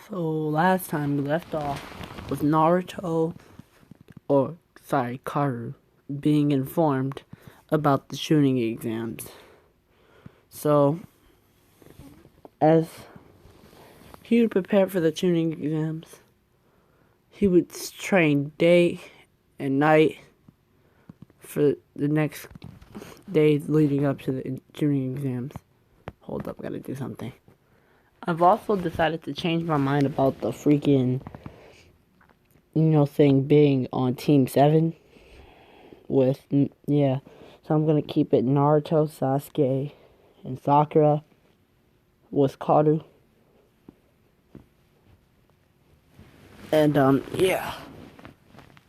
So last time we left off with Karu, being informed about the tuning exams. So, as he would prepare for the tuning exams, he would train day and night for the next days leading up to the tuning exams. Hold up, gotta do something. I've also decided to change my mind about the freaking thing being on Team 7 with, So I'm gonna keep it Naruto, Sasuke, and Sakura with Karu. And,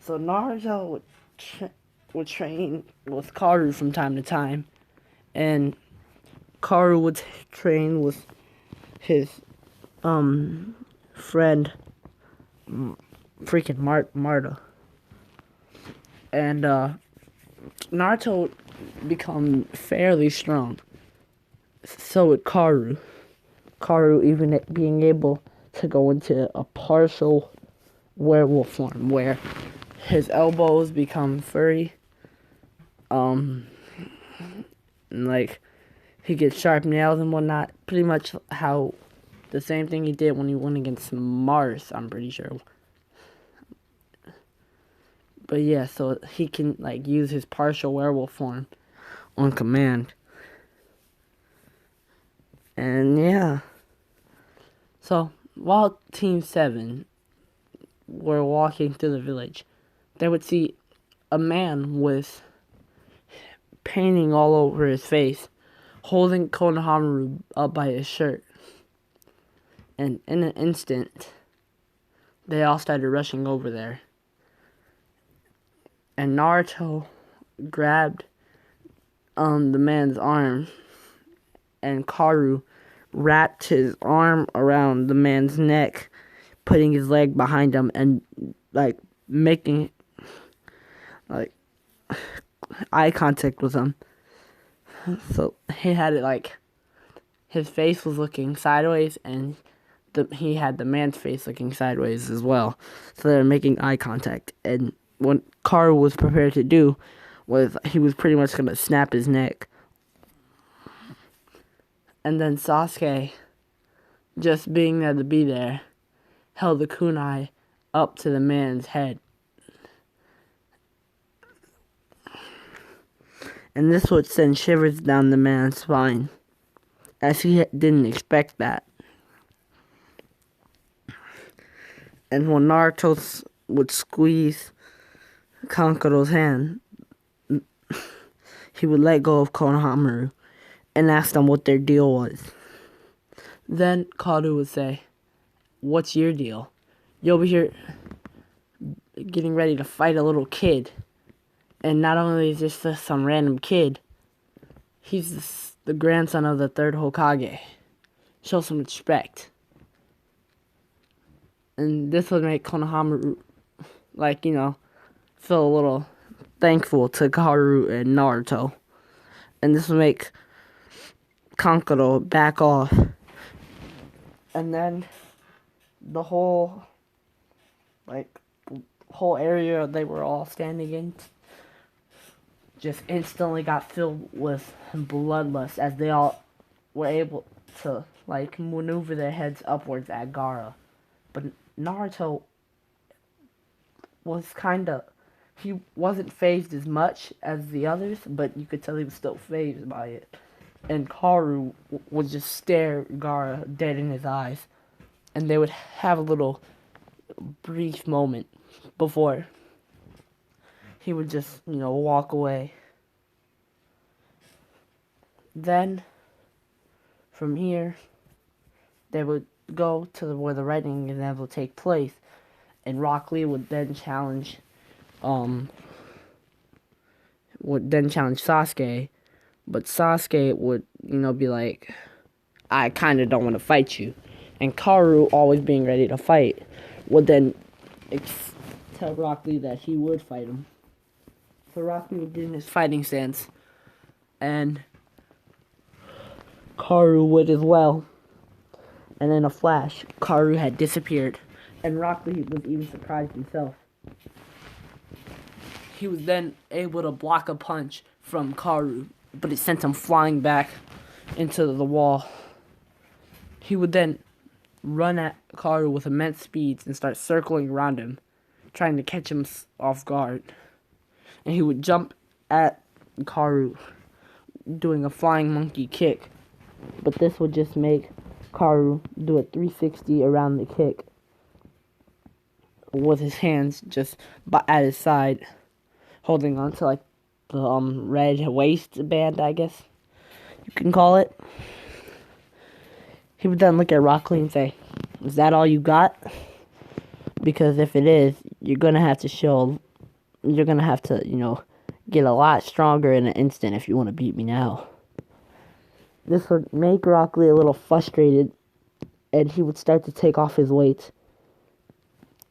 So Naruto would train with Karu from time to time. And Karu would train with his, friend, freaking Marta. And, Naruto would become fairly strong. So would Karu. Karu even being able to go into a partial werewolf form where his elbows become furry. And like he gets sharp nails and whatnot. Pretty much how the same thing he did when he went against Mars, I'm pretty sure. But yeah, so he can like use his partial werewolf form on command. And yeah. So while Team 7 were walking through the village, they would see a man with painting all over his face, holding Konohamaru up by his shirt. And in an instant, they all started rushing over there. And Naruto grabbed the man's arm, and Karu wrapped his arm around the man's neck, putting his leg behind him and like making like eye contact with him. So he had it like his face was looking sideways, and he had the man's face looking sideways as well. So they were making eye contact, and what Karu was prepared to do was he was pretty much gonna snap his neck. And then Sasuke, just being there to be there, held the kunai up to the man's head. And this would send shivers down the man's spine, as he didn't expect that. And when Naruto would squeeze Kankuro's hand, he would let go of Konohamaru and ask them what their deal was. Then Karu would say, "What's your deal? You're over here getting ready to fight a little kid. And not only is this just some random kid, he's the grandson of the third Hokage. Show some respect." And this would make Konohamaru, feel a little thankful to Karu and Naruto. And this would make Kankuro back off. And then the whole area they were all standing in just instantly got filled with bloodlust as they all were able to maneuver their heads upwards at Gaara. But Naruto was he wasn't fazed as much as the others, but you could tell he was still fazed by it. And Karu would just stare Gaara dead in his eyes, and they would have a little brief moment before he would just, walk away. Then, from here, they would go to where the writing exam will take place, and Rock Lee would then challenge Sasuke, but Sasuke would, be like, "I kind of don't want to fight you," and Karu, always being ready to fight, would then tell Rock Lee that he would fight him. So Rock Lee would get in his fighting stance, and Karu would as well. and in a flash, Karu had disappeared, and Rock Lee was even surprised himself. He was then able to block a punch from Karu, but it sent him flying back into the wall. He would then run at Karu with immense speeds and start circling around him, trying to catch him off guard. And he would jump at Karu, doing a flying monkey kick. But this would just make Karu do a 360 around the kick with his hands just at his side, holding on to like the red waistband, I guess you can call it. He would then look at Rock Lee and say, "Is that all you got? Because if it is, you're gonna have to, get a lot stronger in an instant if you want to beat me now." This would make Rock Lee a little frustrated, and he would start to take off his weights.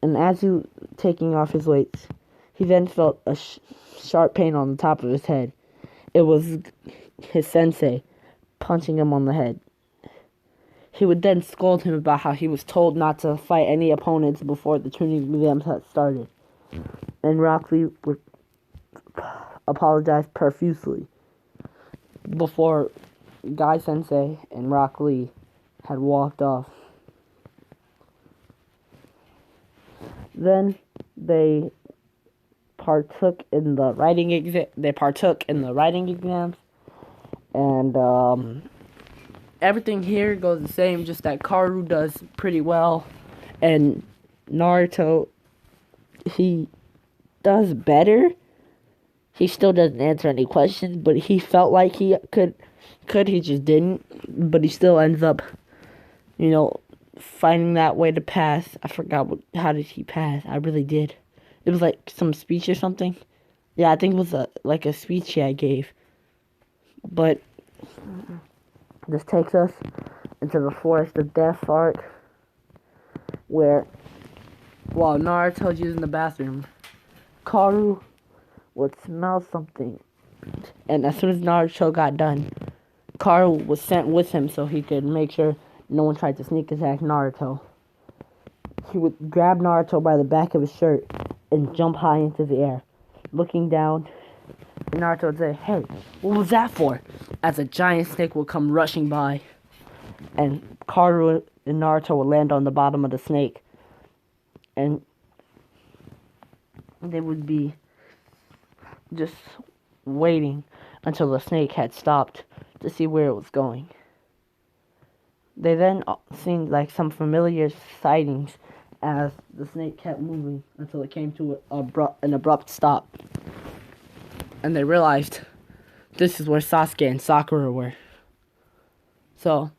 And as he was taking off his weights, he then felt a sharp pain on the top of his head. It was his sensei punching him on the head. He would then scold him about how he was told not to fight any opponents before the training exams had started. And Rock Lee would apologize profusely before Guy Sensei and Rock Lee had walked off. Then they partook in the writing exams, and everything here goes the same, just that Karu does pretty well, and Naruto, he does better. He still doesn't answer any questions, but he felt like he could, he just didn't, but he still ends up, finding that way to pass. I forgot how did he pass? I really did. It was like some speech or something. Yeah, I think it was a speech I gave. But this takes us into the Forest of Death arc, where while Naruto's using the bathroom, Karu would smell something, and as soon as Naruto got done, Karu was sent with him so he could make sure no one tried to sneak attack Naruto. He would grab Naruto by the back of his shirt and jump high into the air. Looking down, Naruto would say, "Hey, what was that for?" As a giant snake would come rushing by, and Karu and Naruto would land on the bottom of the snake, and they would be just waiting until the snake had stopped to see where it was going. They then seen like some familiar sightings as the snake kept moving until it came to an abrupt stop. And they realized this is where Sasuke and Sakura were. So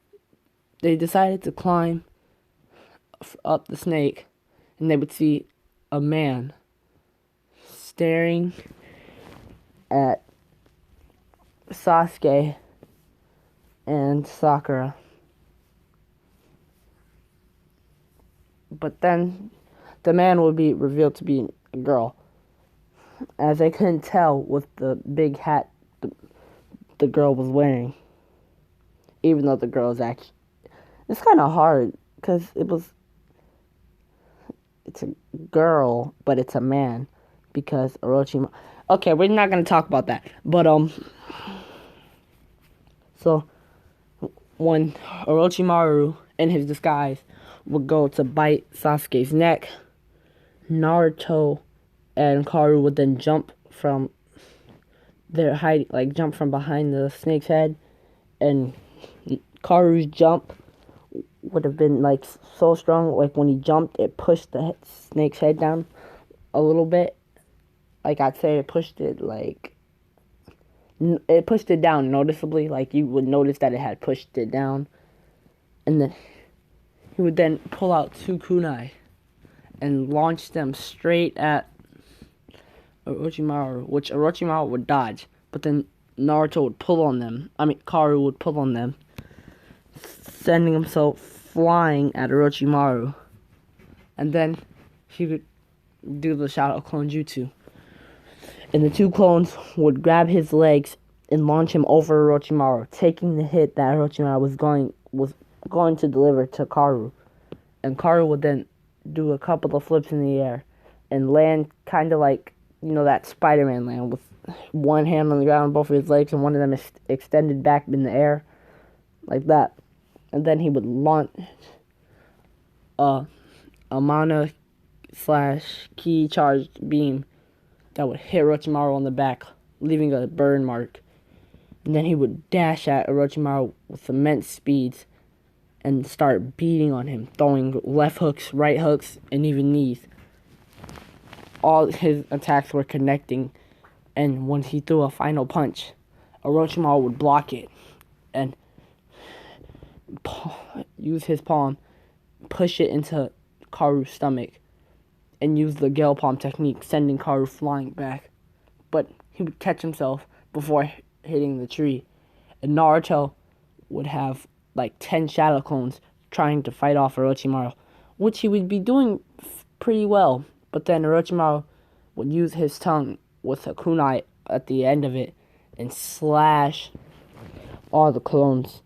they decided to climb up the snake, and they would see a man staring at Sasuke and Sakura. But then the man would be revealed to be a girl, as they couldn't tell with the big hat the girl was wearing. Even though the girl is actually... It's kind of hard, because it's a girl, but it's a man, because Orochimaru... Okay, we're not going to talk about that. But, so, when Orochimaru, in his disguise, would go to bite Sasuke's neck, Naruto and Karu would then jump from their height, jump from behind the snake's head, and Karu's jump would have been so strong, when he jumped, it pushed the snake's head down a little bit. I'd say it pushed it down noticeably, you would notice that it had pushed it down. And then he would then pull out 2 kunai and launch them straight at Orochimaru, which Orochimaru would dodge, but then Naruto would pull on them. Karu would pull on them, sending himself flying at Orochimaru. And then he would do the Shadow Clone Jutsu. And the 2 clones would grab his legs and launch him over Orochimaru, taking the hit that Orochimaru was going to deliver to Karu. And Karu would then do a couple of flips in the air and land kind of like, that Spider-Man land with one hand on the ground, both of his legs, and one of them is extended back in the air, like that. And then he would launch a mana / key charged beam that would hit Orochimaru on the back, leaving a burn mark. And then he would dash at Orochimaru with immense speeds and start beating on him, throwing left hooks, right hooks, and even knees. All his attacks were connecting, and when he threw a final punch, Orochimaru would block it and use his palm, push it into Karu's stomach, and use the Gale Palm technique, sending Karu flying back. But he would catch himself before hitting the tree, and Naruto would have like 10 shadow clones trying to fight off Orochimaru, which he would be doing pretty well. But then Orochimaru would use his tongue with a kunai at the end of it and slash all the clones.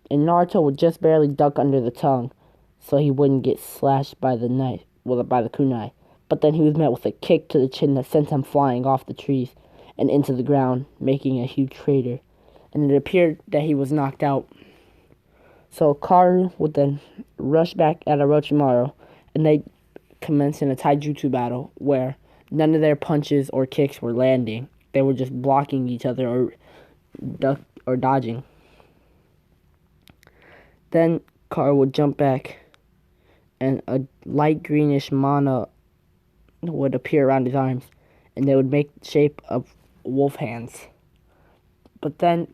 And Naruto would just barely duck under the tongue so he wouldn't get slashed by the knife, by the kunai. But then he was met with a kick to the chin that sent him flying off the trees and into the ground, making a huge crater. And it appeared that he was knocked out. So Karu would then rush back at Orochimaru, and they commenced in a taijutsu battle where none of their punches or kicks were landing. They were just blocking each other or dodging. Then Karu would jump back, and a light greenish mana would appear around his arms, and they would make the shape of wolf hands. But then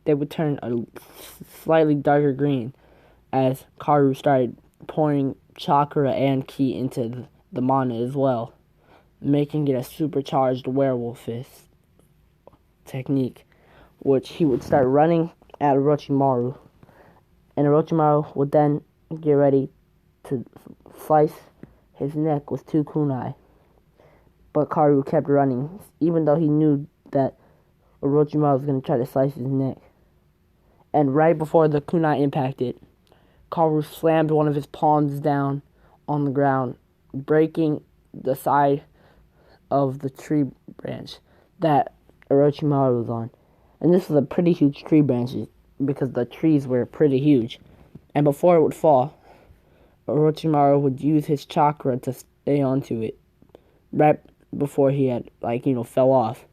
they would turn a slightly darker green as Karu started pouring chakra and ki into the mana as well, making it a supercharged werewolf fist technique, which he would start running at Orochimaru, and Orochimaru would then get ready to slice his neck with 2 kunai. But Karu kept running, even though he knew that Orochimaru was going to try to slice his neck. And right before the kunai impacted, Karu slammed one of his palms down on the ground, breaking the side of the tree branch that Orochimaru was on. And this was a pretty huge tree branch because the trees were pretty huge. And before it would fall, Orochimaru would use his chakra to stay onto it right before he had, fell off.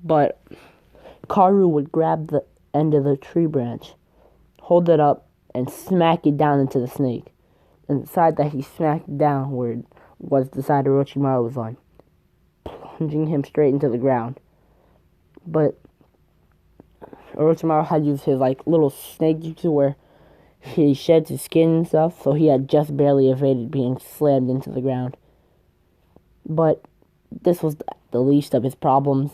But Karu would grab the end of the tree branch, hold it up, and smack it down into the snake. And the side that he smacked downward was the side Orochimaru was on, plunging him straight into the ground. But Orochimaru had used his little snake jutsu where he sheds his skin and stuff, so he had just barely evaded being slammed into the ground. But this was the least of his problems,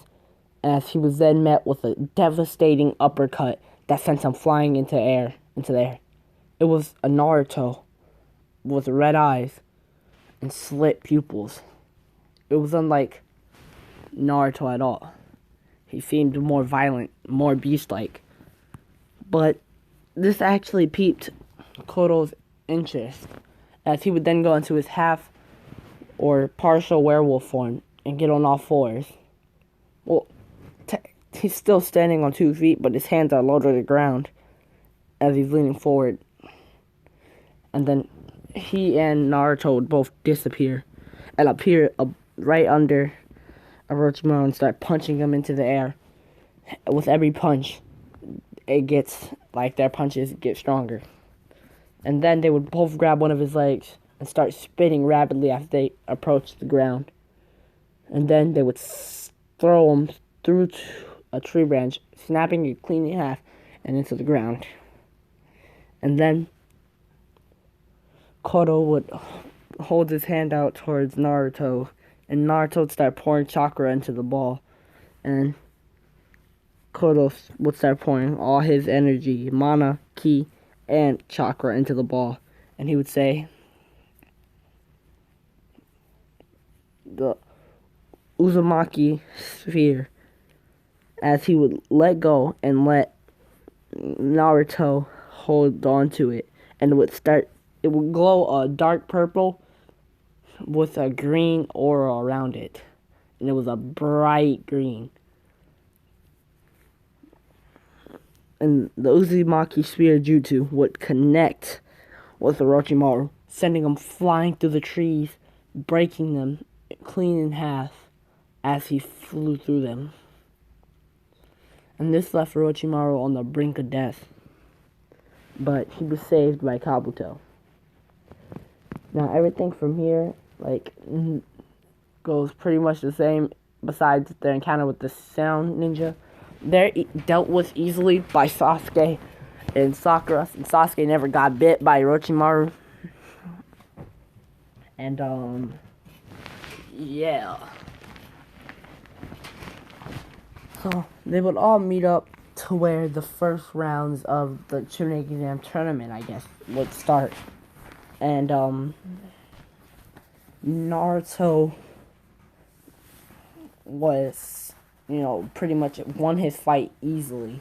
as he was then met with a devastating uppercut that sent him flying into the air. It was a Naruto with red eyes and slit pupils. It was unlike Naruto at all. He seemed more violent, more beast-like. But this actually piqued Koto's interest, as he would then go into his half or partial werewolf form and get on all fours. Well, he's still standing on 2 feet, but his hands are low to the ground as he's leaning forward. And then he and Naruto would both disappear and appear right under Orochimaru and start punching him into the air. With every punch, their punches get stronger. And then they would both grab one of his legs and start spinning rapidly as they approached the ground. And then they would throw him through a tree branch, snapping it clean in half and into the ground. And then Koto would hold his hand out towards Naruto, and Naruto would start pouring chakra into the ball. And Koto would start pouring all his energy, mana, ki, and chakra into the ball. And he would say, the Uzumaki sphere, as he would let go and let Naruto hold on to it, and it would glow a dark purple with a green aura around it, and it was a bright green. And the Uzumaki Spear Jutsu would connect with Orochimaru, sending him flying through the trees, breaking them clean in half as he flew through them. And this left Orochimaru on the brink of death, but he was saved by Kabuto. Now everything from here, goes pretty much the same, besides their encounter with the Sound Ninja. They're dealt with easily by Sasuke and Sakura, and Sasuke never got bit by Orochimaru. And, yeah. So, they would all meet up to where the first rounds of the Chunin tournament, I guess, would start. And, Naruto was, pretty much won his fight easily,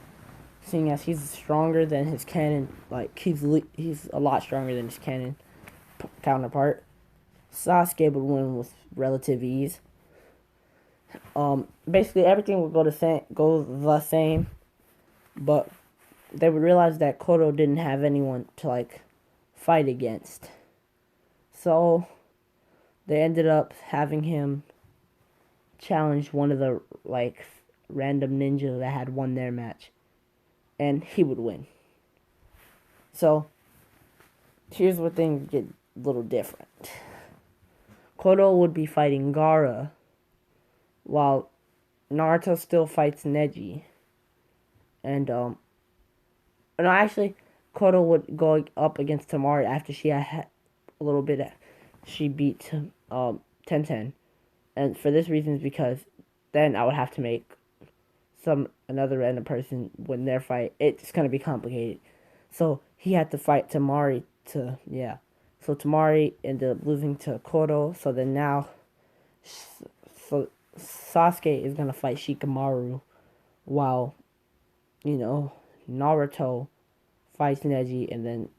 seeing as he's stronger than his canon. He's a lot stronger than his canon counterpart. Sasuke would win with relative ease. Basically everything would go the same, but they would realize that Kodo didn't have anyone to fight against. So they ended up having him challenge one of the random ninja that had won their match, and he would win. So here's where things get a little different. Kodo would be fighting Gaara, while Naruto still fights Neji. And no, actually, Kodo would go up against Tamari after she had a little bit. She beat Tenten, and for this reason is because then I would have to make another random person win their fight. It's gonna be complicated, so he had to fight Tamari to So Tamari ended up losing to Kodo. So then now, Sasuke is gonna fight Shikamaru, while Naruto fights Neji, and then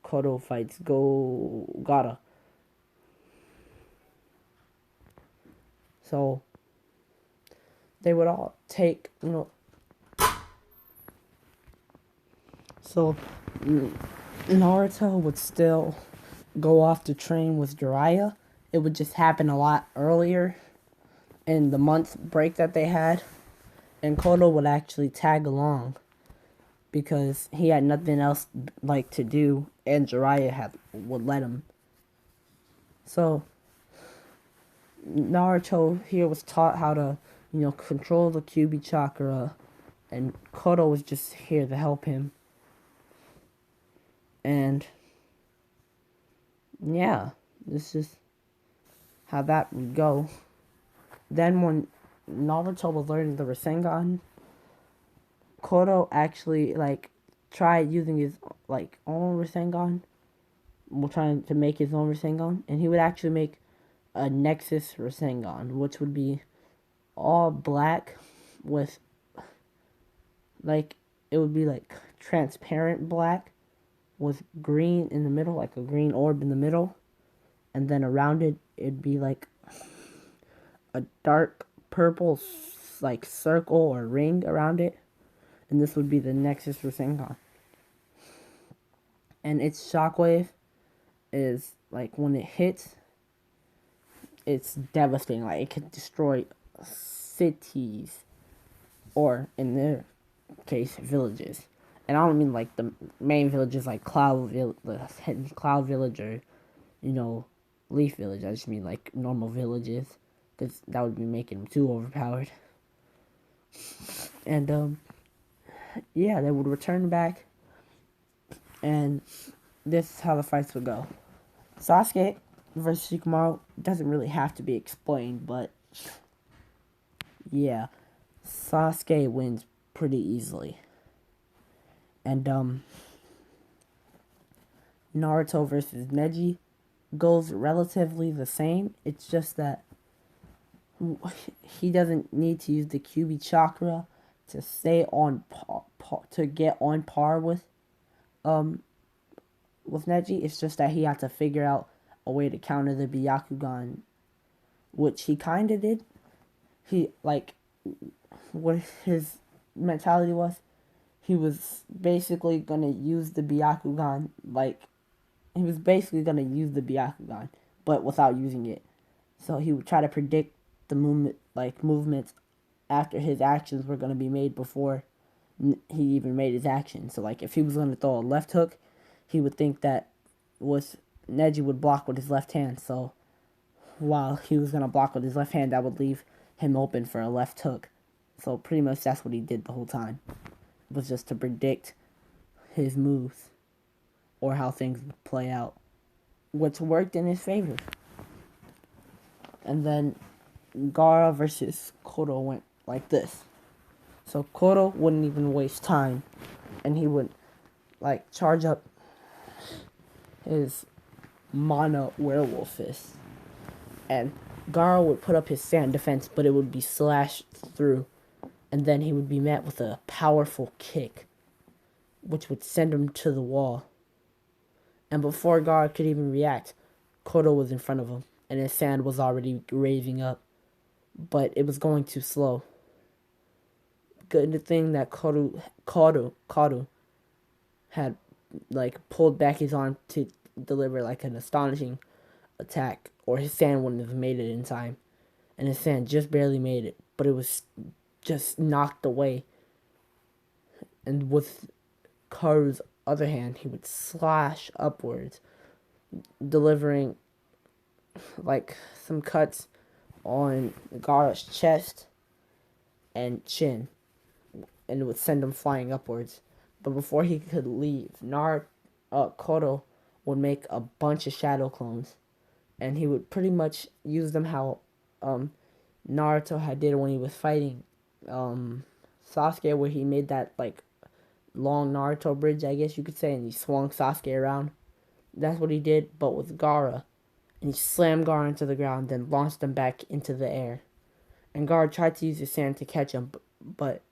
Kodo fights Gaara. So they would all take, So Naruto would still go off to train with Jiraiya. It would just happen a lot earlier in the month break that they had. And Kodo would actually tag along because he had nothing else to do, and Jiraiya would let him. So Naruto here was taught how to, control the Kyuubi chakra, and Kodo was just here to help him. And yeah, this is how that would go. Then when Naruto was learning the Rasengan, Kodo actually tried using his own Rasengan. Well, trying to make his own Rasengan, and he would actually make a Nexus Rasengan, which would be all black with it would be transparent black with green in the middle, a green orb in the middle, and then around it it'd be a dark purple circle or ring around it, and this would be the Nexus Rasengan. And its shockwave is when it hits, it's devastating. It could destroy cities, or in their case, villages. And I don't mean the main villages Cloud Village, or Leaf Village. I just mean normal villages, because that would be making them too overpowered. And yeah, they would return back, and this is how the fights would go. Sasuke versus Shikamaru doesn't really have to be explained, but yeah, Sasuke wins pretty easily. And Naruto versus Neji goes relatively the same. It's just that he doesn't need to use the Kyuubi chakra to stay on to get on par um with Neji. It's just that he had to figure out a way to counter the Byakugan, which he kind of did. He like what his mentality was. He was basically gonna use the Byakugan but without using it. So he would try to predict the movements after his actions were gonna be made before he even made his action. So like if he was gonna throw a left hook, he would think that was Neji would block with his left hand. So while he was gonna block with his left hand, that would leave him open for a left hook. So pretty much that's what he did the whole time. Was just to predict his moves or how things would play out, which worked in his favor. And then Gaara versus Koro went like this. So Koro wouldn't even waste time, and he would like charge up his mana werewolf fist, and Gaara would put up his sand defense, but it would be slashed through, and then he would be met with a powerful kick, which would send him to the wall. And before Gaara could even react, Koro was in front of him, and his sand was already raising up, but it was going too slow. Good thing that Koro had like pulled back his arm to deliver like an astonishing attack, or his sand wouldn't have made it in time. And his sand just barely made it, but it was just knocked away. And with Karu's other hand, he would slash upwards, delivering like some cuts on Gaara's chest and chin, and it would send him flying upwards. But before he could leave, Koro would make a bunch of shadow clones, and he would pretty much use them how Naruto had did when he was fighting Sasuke, where he made that like long Naruto bridge, I guess you could say, and he swung Sasuke around. That's what he did, but with Gaara. And he slammed Gaara into the ground, then launched him back into the air. And Gaara tried to use his sand to catch him, but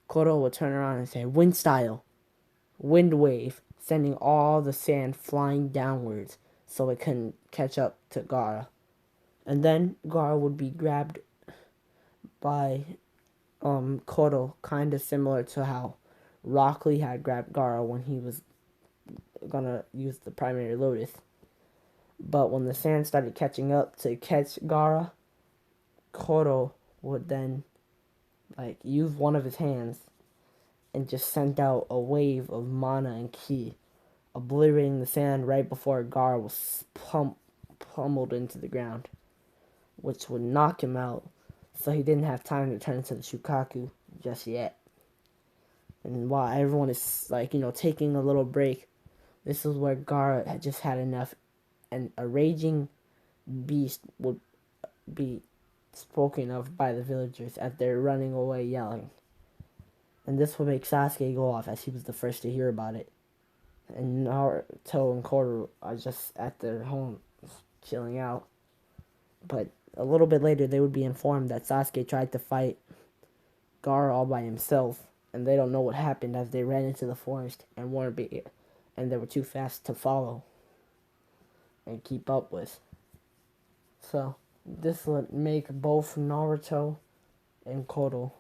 Koro would turn around and say, "Wind style, wind wave," sending all the sand flying downwards so it couldn't catch up to Gaara. And then Gaara would be grabbed by Koro, kind of similar to how Rock Lee had grabbed Gaara when he was gonna use the primary lotus. But when the sand started catching up to catch Gaara, Koro would then like use one of his hands and just sent out a wave of mana and ki, obliterating the sand right before Gaara was pummeled into the ground, which would knock him out, so he didn't have time to turn into the Shukaku just yet. And while everyone is like, taking a little break, this is where Gaara had just had enough, and a raging beast would be spoken of by the villagers as they're running away yelling. And this would make Sasuke go off, as he was the first to hear about it. And Naruto and Koro are just at their home chilling out. But a little bit later, they would be informed that Sasuke tried to fight Gaara all by himself, and they don't know what happened as they ran into the forest and they were too fast to follow and keep up with. So this would make both Naruto and Koro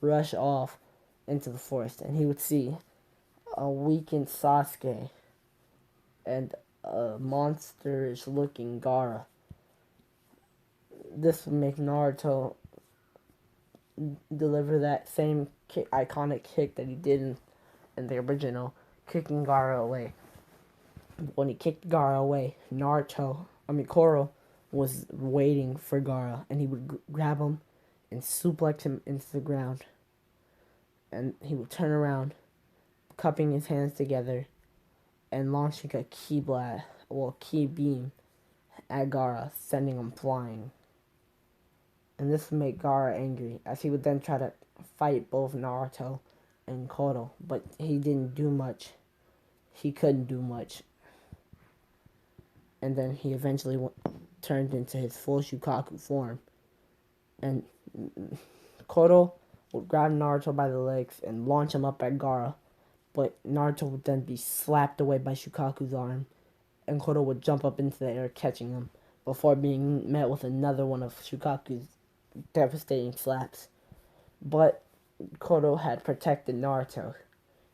rush off into the forest, and he would see a weakened Sasuke and a monsterish looking Gaara. This would make Naruto deliver that same iconic kick that he did in the original, kicking Gaara away. When he kicked Gaara away, Koro was waiting for Gaara, and he would grab him and suplex him into the ground. And he would turn around, cupping his hands together, and launching a ki beam at Gaara, sending him flying. And this would make Gaara angry, as he would then try to fight both Naruto and Koro, but he didn't do much. He couldn't do much. And then he eventually turned into his full Shukaku form. And Koro would grab Naruto by the legs and launch him up at Gaara, but Naruto would then be slapped away by Shukaku's arm, and Koro would jump up into the air catching him, before being met with another one of Shukaku's devastating slaps. But Koro had protected Naruto.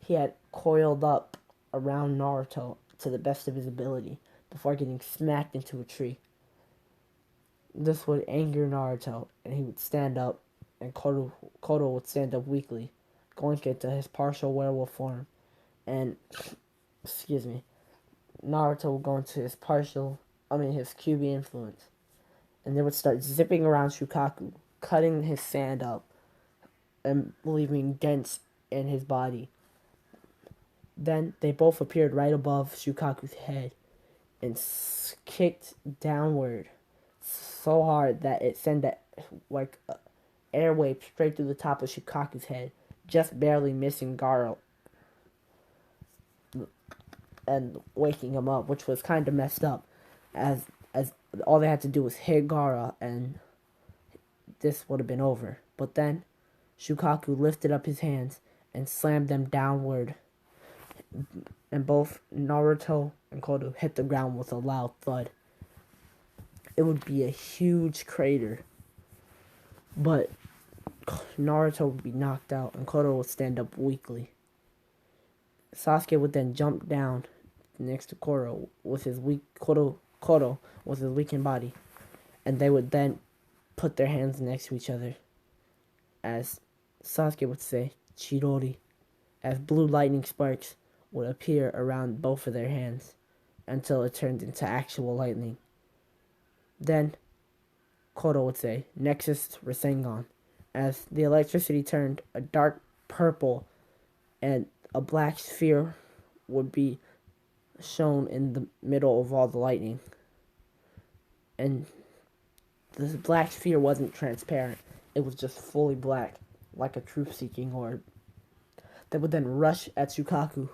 He had coiled up around Naruto to the best of his ability before getting smacked into a tree. This would anger Naruto, and he would stand up, and Koro would stand up weakly, going into his partial werewolf form, and, excuse me, Naruto would go into his his QB influence, and they would start zipping around Shukaku, cutting his sand up, and leaving dents in his body. Then they both appeared right above Shukaku's head, and kicked downward so hard that it sent that airwave straight through the top of Shukaku's head, just barely missing Gaara and waking him up, which was kind of messed up, as all they had to do was hit Gaara and this would have been over. But then Shukaku lifted up his hands and slammed them downward, and both Naruto and Koro hit the ground with a loud thud. It would be a huge crater, but Naruto would be knocked out and Koro would stand up weakly. Sasuke would then jump down next to Koro with his Koro with his weakened body, and they would then put their hands next to each other, as Sasuke would say, Chidori, as blue lightning sparks would appear around both of their hands until it turned into actual lightning. Then Koro would say, Nexus Rasengan, as the electricity turned a dark purple and a black sphere would be shown in the middle of all the lightning. And this black sphere wasn't transparent. It was just fully black, like a truth-seeking orb. They would then rush at Shukaku,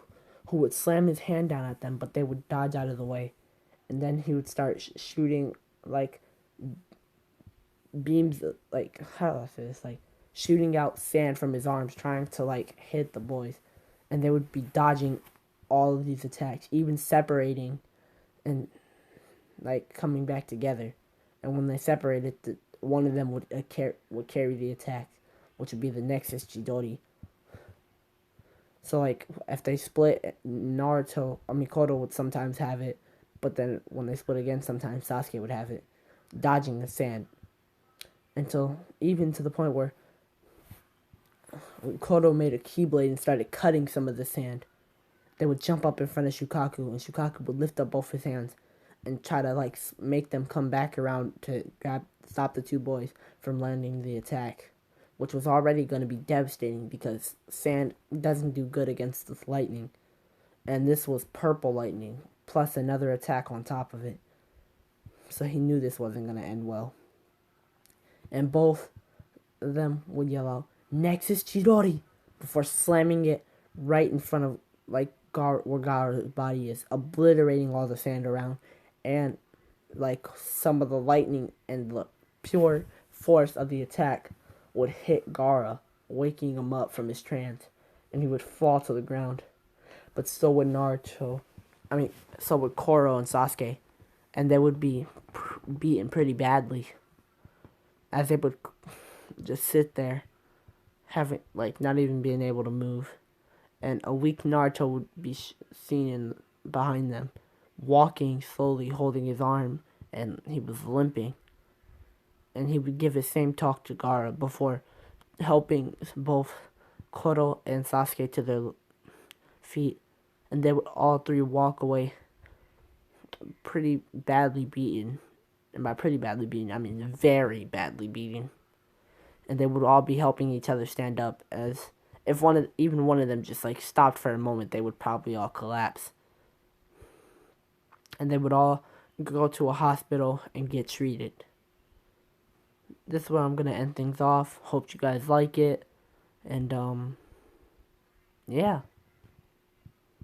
who would slam his hand down at them, but they would dodge out of the way. And then he would start shooting, beams, how do I say this? Shooting out sand from his arms, trying to, hit the boys. And they would be dodging all of these attacks, even separating and, coming back together. And when they separated, one of them would carry the attack, which would be the Nexus Chidori. So, if they split, Koro would sometimes have it, but then when they split again, sometimes Sasuke would have it, dodging the sand. Even to the point where Koro made a Keyblade and started cutting some of the sand. They would jump up in front of Shukaku, and Shukaku would lift up both his hands and try to, make them come back around to stop the two boys from landing the attack, which was already going to be devastating because sand doesn't do good against this lightning. And this was purple lightning, plus another attack on top of it. So he knew this wasn't going to end well. And both of them would yell out, Nexus Chidori, before slamming it right in front of, where Gaara's body is, obliterating all the sand around, and, some of the lightning and the pure force of the attack would hit Gaara, waking him up from his trance, and he would fall to the ground. But so would so would Koro and Sasuke, and they would be beaten pretty badly, as they would just sit there, having, not even being able to move. And a weak Naruto would be seen behind them, walking slowly, holding his arm, and he was limping. And he would give his same talk to Gaara before helping both Koro and Sasuke to their feet. And they would all three walk away pretty badly beaten. And by pretty badly beaten, I mean very badly beaten. And they would all be helping each other stand up, as if even one of them just stopped for a moment, they would probably all collapse. And they would all go to a hospital and get treated. This is where I'm going to end things off. Hope you guys like it. And, yeah.